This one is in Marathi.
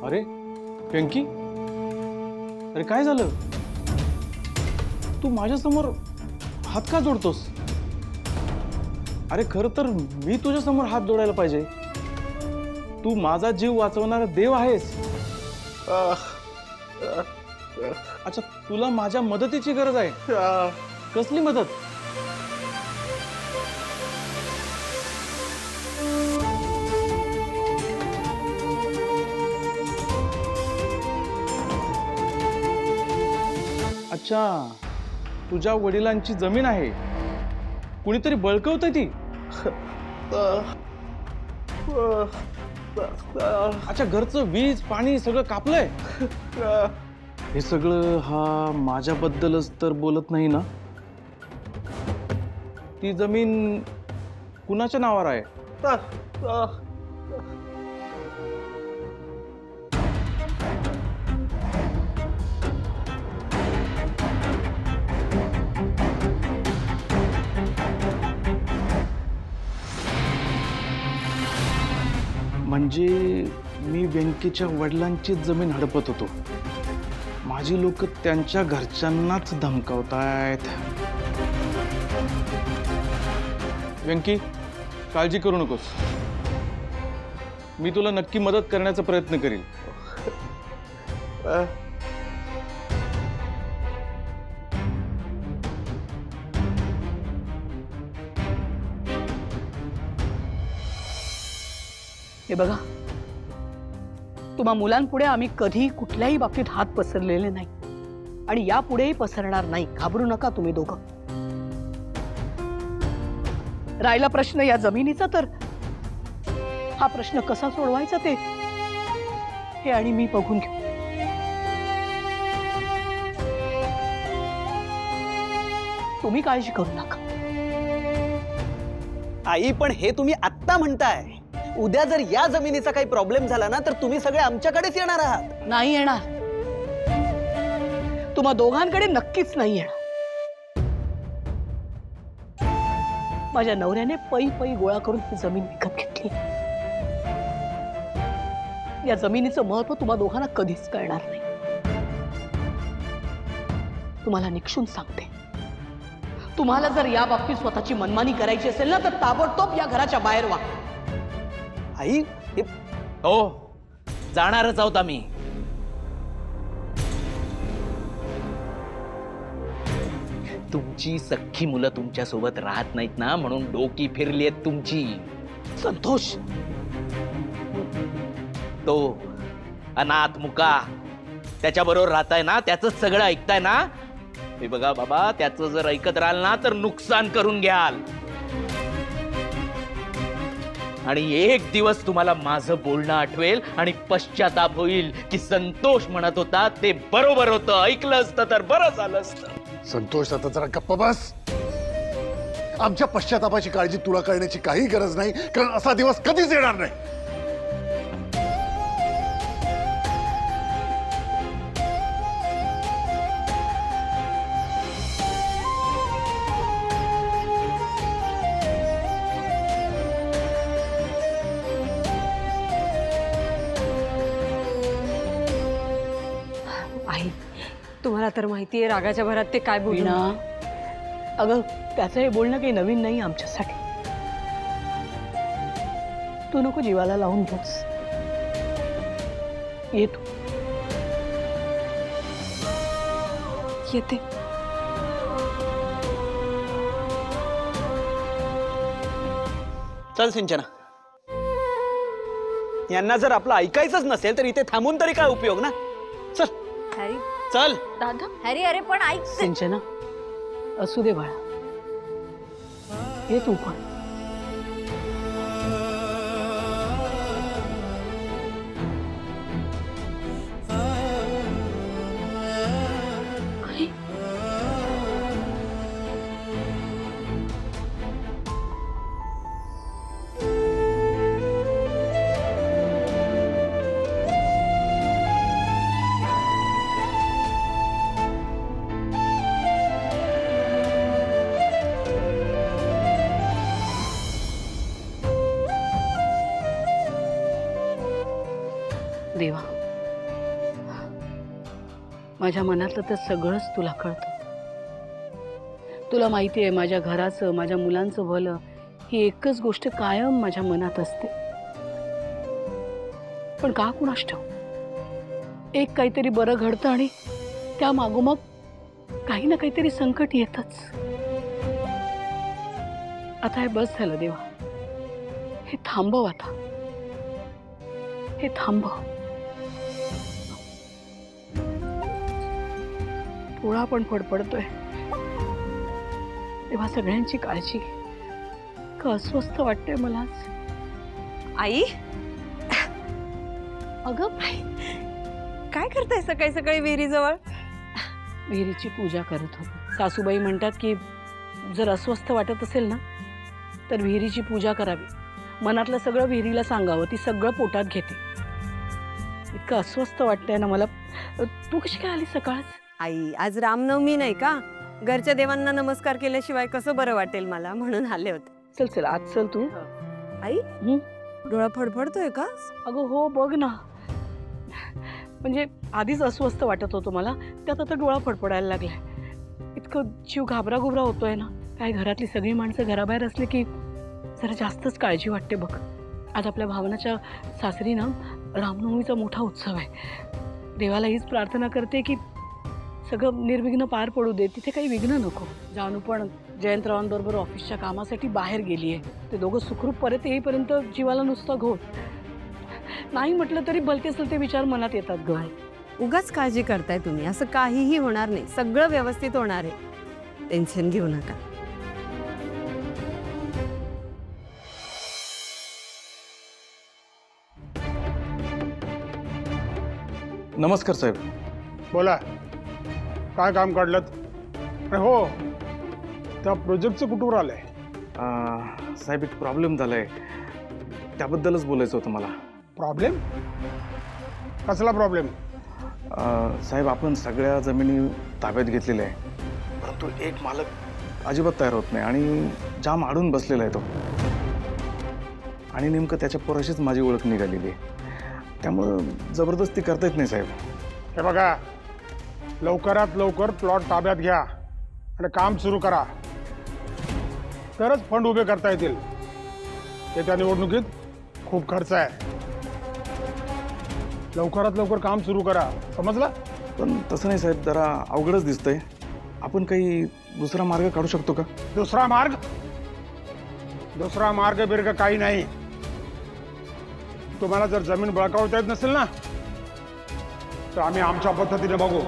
अरे पिंकी, अरे काय झालं? तू माझ्यासमोर हात का जोडतोस? अरे खरं तर मी तुझ्या समोर हात जोडायला पाहिजे. तू माझा जीव वाचवणारा देव आहेस. अच्छा, तुला माझ्या मदतीची गरज आहे. कसली मदत? अच्छा, तुझ्या वडिलांची जमीन आहे. कुणीतरी बळकवतंय ती. अच्छा, घरचं वीज पाणी सगळं कापलंय. हे सगळं हा माझ्याबद्दलच तर बोलत नाही ना? ती जमीन कुणाच्या नावावर आहे? म्हणजे मी बँकेच्या वडिलांची जमीन हडपत होतो. माझी लोक त्यांच्या घरच्यांनाच धमकावतायत. व्यंकी, काळजी करू नकोस. मी तुला नक्की मदत करण्याचा प्रयत्न करीन. हे बघा, तुम्हा मुलांपुढे आम्ही कधी कुठल्याही बाबतीत हात पसरलेले नाही आणि यापुढेही पसरणार नाही. घाबरू नका तुम्ही दोघं. राहिला प्रश्न या जमिनीचा, तर हा प्रश्न कसा सोडवायचा ते हे आणि मी बघून घेऊ. तुम्ही काळजी करू नका. आई, पण हे तुम्ही आत्ता म्हणताय. उद्या जर या जमिनीचा काही प्रॉब्लेम झाला ना, तर तुम्ही सगळे आमच्याकडेच येणार आहात. नाही येणार. तुम्हा दोघांकडे नक्कीच नाही येणार. माझ्या नवऱ्याने पै पै गोळा करून ही जमीन विकत घेतली. या जमिनीचं महत्व तुम्हा दोघांना कधीच कळणार नाही. तुम्हाला निक्षून सांगते, तुम्हाला जर या बाबतीत स्वतःची मनमानी करायची असेल ना, तर ताबडतोब या घराच्या बाहेर व्हा. आई, हो, जाणारच आहोत आम्ही. तुमची सख्खी मुलं तुमच्या सोबत राहत नाहीत ना, म्हणून डोकी फिरली आहेत तुमची. संतोष, तो अनाथ मुका त्याच्याबरोबर राहताय ना, त्याच सगळं ऐकताय ना. हे बघा बाबा, त्याचं जर ऐकत राहाल ना, तर नुकसान करून घ्याल. आणि एक दिवस तुम्हाला माझं बोलणं आठवेल आणि पश्चाताप होईल की संतोष म्हणत होता ते बरोबर होतं. ऐकलं असतं तर बरं झालं असतं. संतोष, आता जरा गप्प बस. आमच्या पश्चातापाची काळजी तुला करण्याची काही गरज नाही, कारण असा दिवस कधीच येणार नाही. आई, तुम्हाला तर माहितीये रागाच्या भरात ते काय बोलू. वीणा, अगं त्याचं हे बोलणं काही नवीन नाही आमच्यासाठी. तू नको जीवाला लावून घेऊस. ये तू. येते. चल सिंचना, यांना जर आपलं ऐकायचंच नसेल तर इथे थांबून तरी काय उपयोग ना. चल हॅरी, चल. दादा, हॅरी, अरे पण ऐक. सिंचना, असू दे बाळा. ये तू पण. देवा, माझ्या मनातलं तर सगळंच तुला कळतं. तुला माहिती आहे माझ्या घराचं, माझ्या मुलांचं भलं ही एकच गोष्ट कायम माझ्या मनात असते. पण का कुणास ठाऊक, एक काहीतरी बरं घडतं आणि त्या मागोमाग काही ना काहीतरी संकट येतच. आता हे बस झालं देवा, हे थांबव आता, हे थांबव. डोळा पण फडफडतोय. तेव्हा सगळ्यांची काळजी घे. का अस्वस्थ वाटतंय मलाच. आई, अगं काय करताय सकाळी सकाळी विहिरीजवळ? विहिरीची पूजा करत होते. सासूबाई म्हणतात की जर अस्वस्थ वाटत असेल ना तर विहिरीची पूजा करावी. मनातलं सगळं विहिरीला सांगावं, ती सगळं पोटात घेते. इतकं अस्वस्थ वाटतंय ना मला. तू कशी काय आली सकाळच? आई, आज रामनवमी नाही का? घरच्या देवांना नमस्कार केल्याशिवाय कसं बरं वाटेल मला, म्हणून आले होते. चल चल आज चल तू. आई, डोळा फडफडतोय का? अगं हो, बघ ना. म्हणजे आधीच अस्वस्थ वाटत होतं मला, त्यात आता डोळा फडफडायला लागलाय. इतकं जीव घाबराघुबरा होतोय ना. काय घरातली सगळी माणसं घराबाहेर असले की जरा जास्तच काळजी वाटते बघ. आज आपल्या भावनाच्या सासरी ना रामनवमीचा मोठा उत्सव आहे. देवाला हीच प्रार्थना करते की सगळं निर्विघ्न पार पडू दे, तिथे काही विघ्न नको. जानू पण जयंतरावांबरोबर ऑफिसच्या कामासाठी बाहेर गेली आहे. ते दोघं सुखरूप परत येईपर्यंत जीवाला नुसता घोट. नाही म्हटलं तरी भलते सलते विचार मनात येतात ग. उगाच काळजी करताय तुम्ही. असं काहीही होणार नाही, सगळं व्यवस्थित होणार आहे. टेन्शन घेऊ नका. नमस्कार साहेब. बोला, काय काम काढलं? अरे हो, त्या प्रोजेक्टचं कुठवर आलंय? साहेब एक प्रॉब्लेम झालाय, त्याबद्दलच बोलायचं होतं मला. प्रॉब्लेम? कसला प्रॉब्लेम? साहेब आपण सगळ्या जमिनी ताब्यात घेतलेल्या आहे, परंतु एक मालक अजिबात तयार होत नाही आणि जाम आडून बसलेला आहे तो. आणि नेमकं त्याच्या पोराशीच माझी ओळख निघालेली आहे, त्यामुळं जबरदस्ती करता येत नाही साहेब. हे बघा, लवकरात लवकर प्लॉट ताब्यात घ्या आणि काम सुरू करा, तरच फंड उभे करता येतील. येत्या निवडणुकीत खूप खर्च आहे. लवकरात लवकर काम सुरू करा, समजलं? पण तसं नाही साहेब, जरा अवघडच दिसतंय. आपण काही दुसरा मार्ग काढू शकतो का? दुसरा मार्ग? दुसरा मार्ग बिर्ग काही नाही. तुम्हाला जर जमीन बळकावता येत नसेल ना तर आम्ही आमच्या पद्धतीने बघू.